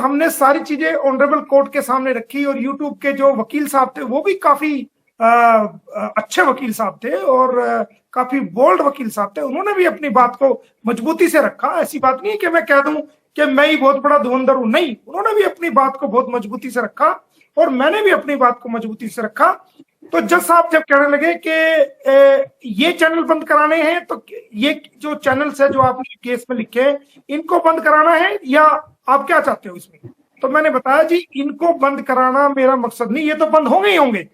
हमने सारी चीजें ऑनरेबल कोर्ट के सामने रखी, और यूट्यूब के जो वकील साहब थे वो भी काफी अच्छे वकील साहब थे और काफी बोल्ड वकील साहब थे। उन्होंने भी अपनी बात को मजबूती से रखा। ऐसी बात नहीं है कि मैं कह दूं कि मैं ही बहुत बड़ा धुरंधर हूं, नहीं, उन्होंने भी अपनी बात को बहुत मजबूती से रखा और मैंने भी अपनी बात को मजबूती से रखा। तो जज साहब जब कहने लगे कि ये चैनल बंद कराने हैं, तो ये जो चैनल्स है जो आपने केस में लिखे इनको बंद कराना है या आप क्या चाहते हो इसमें? तो मैंने बताया जी इनको बंद कराना मेरा मकसद नहीं, ये तो बंद होंगे ही होंगे,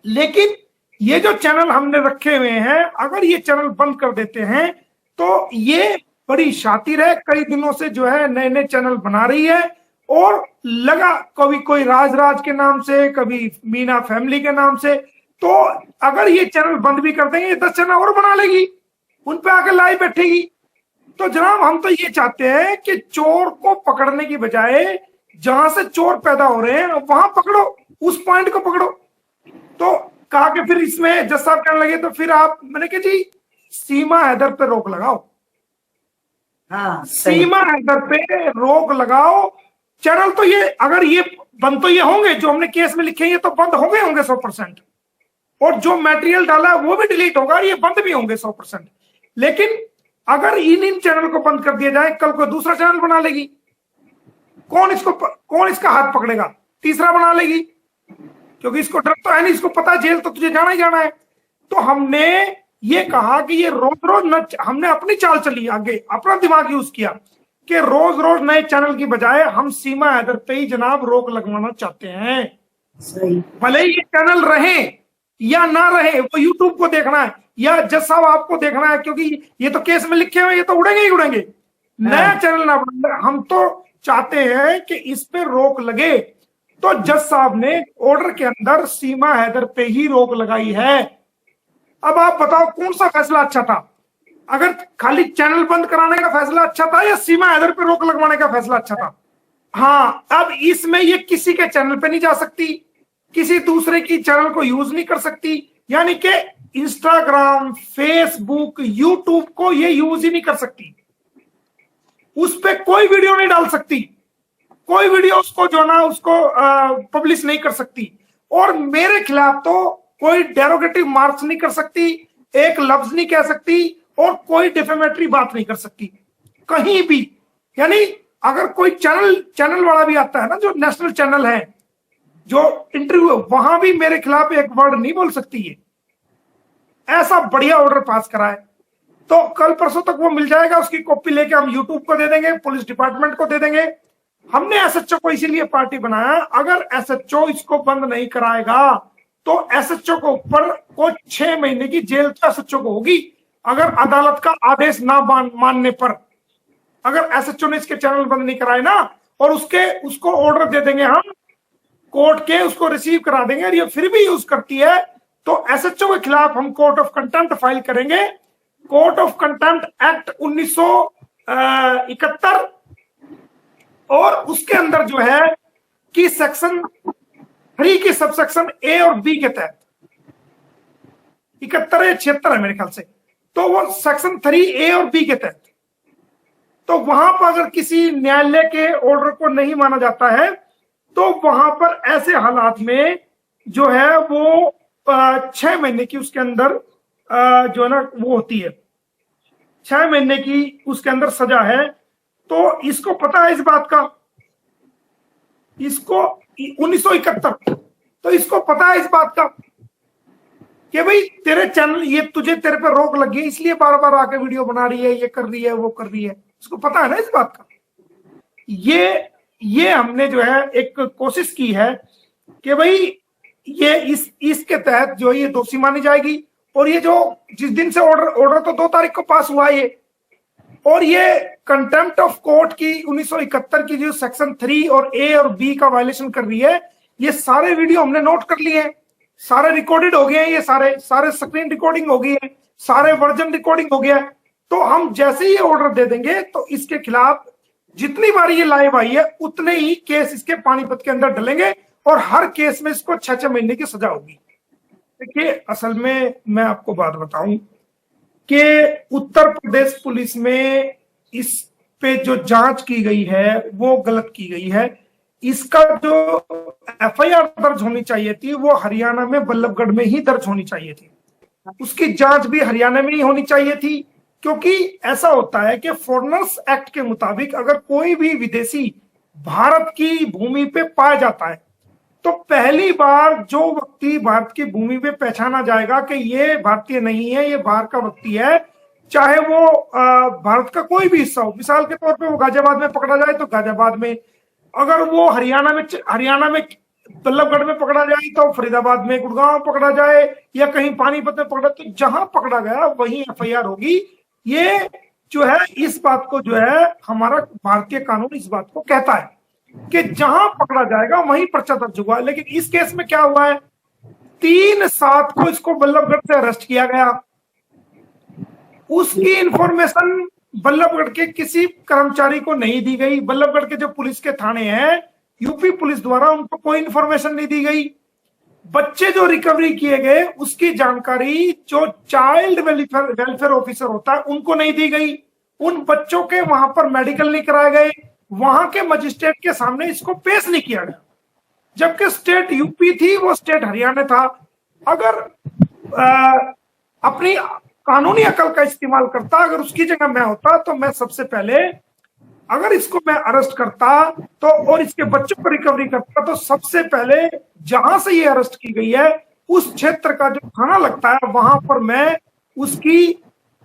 लेकिन ये जो चैनल हमने रखे हुए हैं अगर ये चैनल बंद कर देते हैं तो ये बड़ी शातिर है, कई दिनों से जो है नए नए चैनल बना रही है, और लगा कभी कोई राज के नाम से, कभी मीना फैमिली के नाम से, तो अगर ये चैनल बंद भी कर देंगे 10 चैनल और बना लेगी, उन पे आकर लाई बैठेगी। तो जनाब हम तो ये चाहते हैं कि चोर को पकड़ने की बजाय जहां से चोर पैदा हो रहे हैं वहां पकड़ो, उस पॉइंट को पकड़ो। तो कहा कि फिर इसमें जज साहब कहने लगे तो फिर आप, मैंने कहा जी सीमा हैदर पे रोक लगाओ, हाँ, सीमा हैदर पे रोक लगाओ। चैनल तो ये अगर ये बंद तो ये होंगे जो हमने केस में लिखे, ये तो बंद होंगे 100%, और जो मटेरियल डाला है वो भी डिलीट होगा, ये बंद भी होंगे 100%। लेकिन अगर इन चैनल को बंद कर दिया जाए, कल को दूसरा चैनल बना लेगी, कौन इसका हाथ पकड़ेगा? तीसरा बना लेगी, क्योंकि इसको डर तो है नहीं, इसको पता जेल तो तुझे जाना ही जाना है। तो हमने ये कहा कि ये रोज रोज न, हमने अपनी चाल चली आगे, अपना दिमाग यूज किया कि रोज रोज नए चैनल की बजाय हम सीमा हैदर पे ही जनाब रोक लगवाना चाहते हैं। सही। भले ही ये चैनल रहे या ना रहे, वो यूट्यूब को देखना है या जज साहब आपको देखना है, क्योंकि ये तो केस में लिखे हुए, ये तो उड़ेंगे ही उड़ेंगे, नया चैनल ना बने। हम तो चाहते हैं कि इस पे रोक लगे। तो जज साहब ने ऑर्डर के अंदर सीमा हैदर पे ही रोक लगाई है। अब आप बताओ कौन सा फैसला अच्छा था? अगर खाली चैनल बंद कराने का फैसला अच्छा था या सीमा हैदर पे रोक लगवाने का फैसला अच्छा था? हाँ, अब इसमें ये किसी के चैनल पे नहीं जा सकती, किसी दूसरे की चैनल को यूज नहीं कर सकती, यानी कि इंस्टाग्राम, फेसबुक, यूट्यूब को ये यूज ही नहीं कर सकती, उस पर कोई वीडियो नहीं डाल सकती, कोई वीडियो उसको जो ना उसको पब्लिश नहीं कर सकती, और मेरे खिलाफ तो कोई डेरोगेटिव मार्क्स नहीं कर सकती, एक लफ्ज नहीं कह सकती, और कोई डिफेमेटरी बात नहीं कर सकती कहीं भी। यानी अगर कोई चैनल वाला भी आता है ना, जो नेशनल चैनल है, जो इंटरव्यू, वहां भी मेरे खिलाफ एक वर्ड नहीं बोल सकती है। ऐसा बढ़िया ऑर्डर पास करा है। तो कल परसों तक वो मिल जाएगा, उसकी कॉपी लेके हम यूट्यूब को दे देंगे, पुलिस डिपार्टमेंट को दे देंगे। हमने एसएचओ को इसीलिए पार्टी बनाया, अगर एसएचओ इसको बंद नहीं कराएगा तो एसएचओ को ऊपर को 6 महीने की जेल तो एसएचओ को होगी, अगर अदालत का आदेश ना मानने पर। अगर एसएचओ ने इसके चैनल बंद नहीं कराए ना, और उसको ऑर्डर दे देंगे हम कोर्ट के, उसको रिसीव करा देंगे, और ये फिर भी यूज करती है, तो एसएचओ के खिलाफ हम कोर्ट ऑफ कंटेम्प्ट फाइल करेंगे। कोर्ट ऑफ कंटेम्प्ट एक्ट 1971, और उसके अंदर जो है कि सेक्शन 3 की सबसेक्शन ए और बी के तहत 71 या 76 है मेरे ख्याल से, तो वो सेक्शन 3 ए और बी के तहत, तो वहां पर अगर किसी न्यायालय के ऑर्डर को नहीं माना जाता है तो वहां पर ऐसे हालात में जो है वो 6 महीने की उसके अंदर जो है ना वो होती है, 6 महीने की उसके अंदर सजा है। तो इसको पता है इस बात का, इसको 1971, तो इसको पता है इस बात का कि भाई तेरे चैनल, ये तेरे पे रोक लगी है, इसलिए बार बार आके वीडियो बना रही है, ये कर रही है, वो कर रही है, इसको पता है ना इस बात का। ये हमने जो है एक कोशिश की है कि भाई ये इसके तहत जो ये दोषी मानी जाएगी, और ये जो जिस दिन से ऑर्डर तो 2 तारीख को पास हुआ ये, और ये कंटेम्प्ट ऑफ कोर्ट की 1971 की जो सेक्शन 3 और ए और बी का वायलेशन कर रही है, ये सारे वीडियो हमने नोट कर लिए हैं, सारे रिकॉर्डेड हो गए हैं, ये सारे स्क्रीन रिकॉर्डिंग हो गई है, सारे वर्जन रिकॉर्डिंग हो गया है। तो हम जैसे ही ऑर्डर दे देंगे तो इसके खिलाफ जितनी बार ये लाइव आई है उतने ही केस इसके पानीपत के अंदर डलेंगे, और हर केस में इसको 6 महीने की सजा होगी। देखिए असल में मैं आपको बात बताऊं कि उत्तर प्रदेश पुलिस में इस पे जो जांच की गई है वो गलत की गई है। इसका जो एफआईआर दर्ज होनी चाहिए थी वो हरियाणा में बल्लभगढ़ में ही दर्ज होनी चाहिए थी, उसकी जांच भी हरियाणा में ही होनी चाहिए थी। क्योंकि ऐसा होता है कि फॉरेनर्स एक्ट के मुताबिक अगर कोई भी विदेशी भारत की भूमि पे पाया जाता है तो पहली बार जो व्यक्ति भारत की भूमि पे पहचाना जाएगा कि ये भारतीय नहीं है, ये बाहर का व्यक्ति है, चाहे वो भारत का कोई भी हिस्सा हो। मिसाल के तौर पे वो गाजियाबाद में पकड़ा जाए तो गाजियाबाद में, अगर वो हरियाणा में बल्लभगढ़ में पकड़ा जाए तो फरीदाबाद में, गुड़गांव में पकड़ा जाए या कहीं पानीपत में पकड़ा, तो जहां पकड़ा गया वहीं एफआईआर होगी। ये जो है इस बात को जो है हमारा भारतीय कानून इस बात को कहता है कि जहां पकड़ा जाएगा वहीं पर्चा दर्ज हुआ। लेकिन इस केस में क्या हुआ है, 3/7 को इसको बल्लभगढ़ से अरेस्ट किया गया। उसकी इंफॉर्मेशन बल्लभगढ़ के किसी कर्मचारी को नहीं दी गई। बल्लभगढ़ के जो पुलिस के थाने हैं यूपी पुलिस द्वारा उनको कोई इंफॉर्मेशन नहीं दी गई। बच्चे जो रिकवरी किए गए उसकी जानकारी जो चाइल्ड वेलफेयर ऑफिसर होता है उनको नहीं दी गई। उन बच्चों के वहां पर मेडिकल नहीं कराए गए, वहां के मजिस्ट्रेट के सामने इसको पेश नहीं किया गया, जबकि स्टेट यूपी थी वो स्टेट हरियाणा था। अगर अपनी कानूनी अकल का इस्तेमाल करता, अगर उसकी जगह मैं होता तो मैं सबसे पहले अगर इसको मैं अरेस्ट करता तो और इसके बच्चों को रिकवरी करता तो सबसे पहले जहां से ये अरेस्ट की गई है उस क्षेत्र का जो थाना लगता है वहां पर मैं उसकी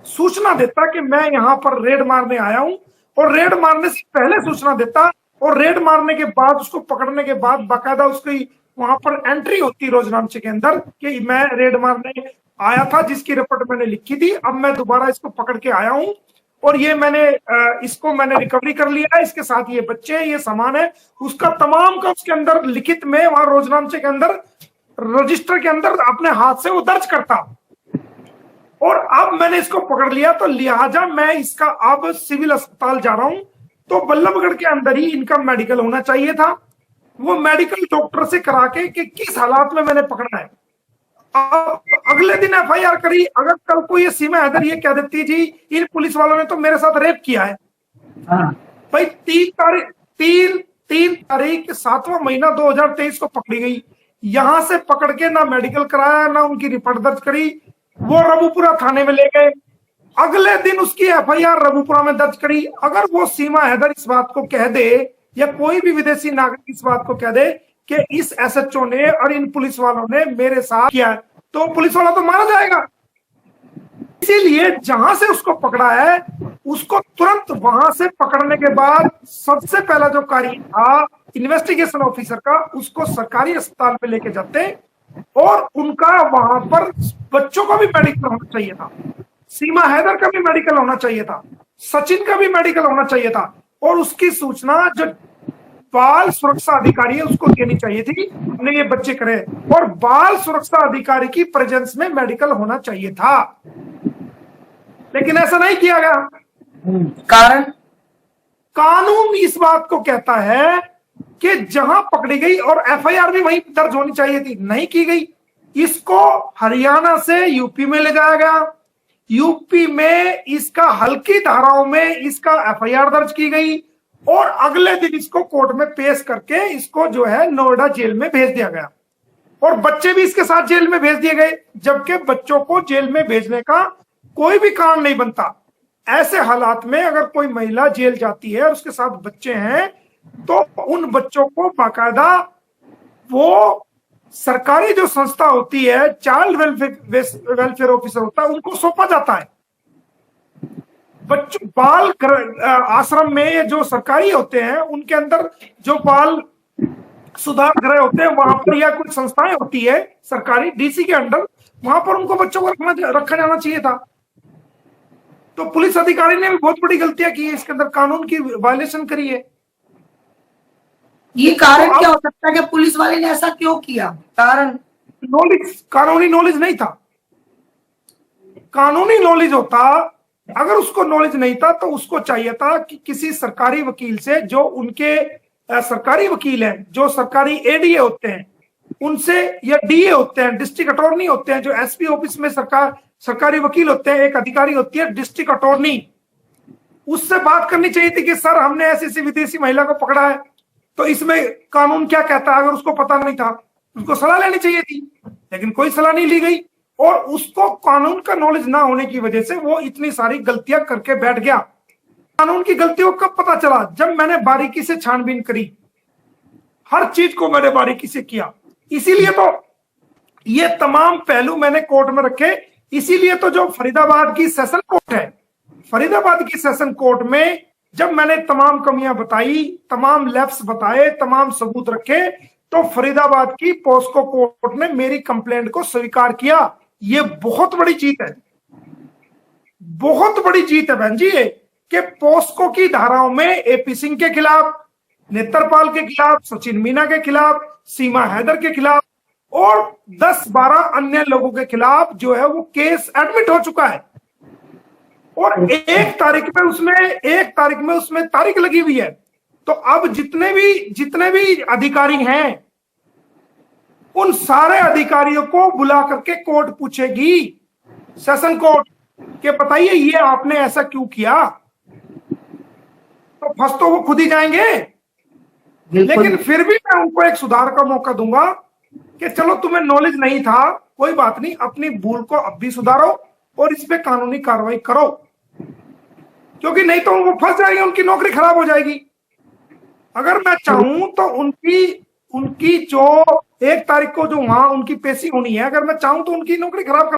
सूचना देता कि मैं यहां पर रेड मारने आया हूं, और रेड मारने से पहले सूचना देता, और रेड मारने के बाद उसको पकड़ने के बाद बाकायदा उसकी वहां पर एंट्री होती रोजनामचे के अंदर कि मैं रेड मारने आया था, जिसकी रिपोर्ट मैंने लिखी थी, अब मैं दोबारा इसको पकड़ के आया हूं और ये इसको मैंने रिकवरी कर लिया है, इसके साथ ये बच्चे हैं, ये सामान है, उसका तमाम का उसके अंदर लिखित में वहां रोजनामचे के अंदर रजिस्टर के अंदर अपने हाथ से वो दर्ज करता। और अब मैंने इसको पकड़ लिया तो लिहाजा मैं इसका अब सिविल अस्पताल जा रहा हूं, तो बल्लभगढ़ के अंदर ही इनका मेडिकल होना चाहिए था। वो मेडिकल डॉक्टर से करा के कि किस हालात में मैंने पकड़ा है। अगले दिन एफआईआर करी। अगर कल को ये सीमा हैदर ये कह देती जी इन पुलिस वालों ने तो मेरे साथ रेप किया है, भाई 3 तारीख 7वां महीना 2023 को पकड़ी गई, यहां से पकड़ के ना मेडिकल कराया ना उनकी रिपोर्ट दर्ज करी, वो रबूपुरा थाने में ले गए। अगले दिन उसकी एफआईआर रबूपुरा में दर्ज करी। अगर वो सीमा हैदर इस बात को कह दे या कोई भी विदेशी नागरिक इस बात को कह दे कि इस एसएचओ ने और इन पुलिस वालों ने मेरे साथ किया है, तो पुलिस वाला तो मारा जाएगा। इसीलिए जहां से उसको पकड़ा है उसको तुरंत वहां से पकड़ने के बाद सबसे पहला जो कार्य था इन्वेस्टिगेशन ऑफिसर का, उसको सरकारी अस्पताल में लेके जाते और उनका वहां पर बच्चों का भी मेडिकल होना चाहिए था, सीमा हैदर का भी मेडिकल होना चाहिए था, सचिन का भी मेडिकल होना चाहिए था, और उसकी सूचना जो बाल सुरक्षा अधिकारी है उसको देनी चाहिए थी हमने ये बच्चे करे, और बाल सुरक्षा अधिकारी की प्रेजेंस में मेडिकल होना चाहिए था, लेकिन ऐसा नहीं किया गया। कारण कानून इस बात को कहता है कि जहां पकड़ी गई और एफआईआर भी वहीं दर्ज होनी चाहिए थी, नहीं की गई। इसको हरियाणा से यूपी में ले जाया गया, यूपी में इसका हल्की धाराओं में इसका एफआईआर दर्ज की गई और अगले दिन इसको कोर्ट में पेश करके इसको जो है नोएडा जेल में भेज दिया गया, और बच्चे भी इसके साथ जेल में भेज दिए गए, जबकि बच्चों को जेल में भेजने का कोई भी कारण नहीं बनता। ऐसे हालात में अगर कोई महिला जेल जाती है और उसके साथ बच्चे हैं तो उन बच्चों को बाकायदा वो सरकारी जो संस्था होती है चाइल्ड वेलफेयर ऑफिसर होता है उनको सौंपा जाता है। बच्चों बाल आश्रम में जो सरकारी होते हैं उनके अंदर जो बाल सुधार गृह होते हैं वहां पर या कुछ संस्थाएं होती है सरकारी डीसी के अंडर, वहां पर उनको बच्चों को रखा जाना चाहिए था। तो पुलिस अधिकारी ने भी बहुत बड़ी गलतियां की है, इसके अंदर कानून की वायलेशन करी है। ये कारण क्या हो सकता है कि पुलिस वाले ने ऐसा क्यों किया? कारण कानूनी नॉलेज नहीं था। कानूनी नॉलेज होता, अगर उसको नॉलेज नहीं था तो उसको चाहिए था कि किसी सरकारी वकील से, जो उनके सरकारी वकील हैं, जो सरकारी एडीए होते हैं उनसे, या डीए होते हैं, डिस्ट्रिक्ट अटॉर्नी होते हैं, जो एसपी ऑफिस में सरकारी वकील होते हैं, एक अधिकारी होती है डिस्ट्रिक्ट अटॉर्नी, उससे बात करनी चाहिए थी कि सर हमने ऐसी ऐसी विदेशी महिला को पकड़ा है, तो इसमें कानून क्या कहता है। अगर उसको पता नहीं था उसको सलाह लेनी चाहिए थी, लेकिन कोई सलाह नहीं ली गई। और उसको कानून का नॉलेज ना होने की वजह से वो इतनी सारी गलतियां करके बैठ गया। कानून की गलतियों कब पता चला? जब मैंने बारीकी से छानबीन करी, हर चीज को मैंने बारीकी से किया। इसीलिए तो ये तमाम पहलू मैंने कोर्ट में रखे। इसीलिए तो जो फरीदाबाद की सेशन कोर्ट है, फरीदाबाद की सेशन कोर्ट में जब मैंने तमाम कमियां बताई, तमाम लैप्स बताए, तमाम सबूत रखे, तो फरीदाबाद की पॉस्को कोर्ट ने मेरी कंप्लेंट को स्वीकार किया। ये बहुत बड़ी जीत है, बहुत बड़ी जीत है बहन जी ये, कि पॉस्को की धाराओं में एपी सिंह के खिलाफ, नेत्रपाल के खिलाफ, सचिन मीना के खिलाफ, सीमा हैदर के खिलाफ और 10-12 अन्य लोगों के खिलाफ जो है वो केस एडमिट हो चुका है। और एक तारीख में उसमें तारीख लगी हुई है। तो अब जितने भी अधिकारी हैं, उन सारे अधिकारियों को बुला करके कोर्ट पूछेगी, सेशन कोर्ट, कि बताइए ये आपने ऐसा क्यों किया। तो फंस तो वो खुद ही जाएंगे, लेकिन फिर भी मैं उनको एक सुधार का मौका दूंगा कि चलो तुम्हें नॉलेज नहीं था, कोई बात नहीं, अपनी भूल को अब भी सुधारो और इस पे कानूनी कार्रवाई करो, क्योंकि नहीं तो वो फंस जाएंगे, उनकी नौकरी खराब हो जाएगी। अगर मैं चाहूं तो उनकी जो 1 तारीख को जो वहां उनकी पेशी होनी है, अगर मैं चाहूं तो उनकी नौकरी खराब कर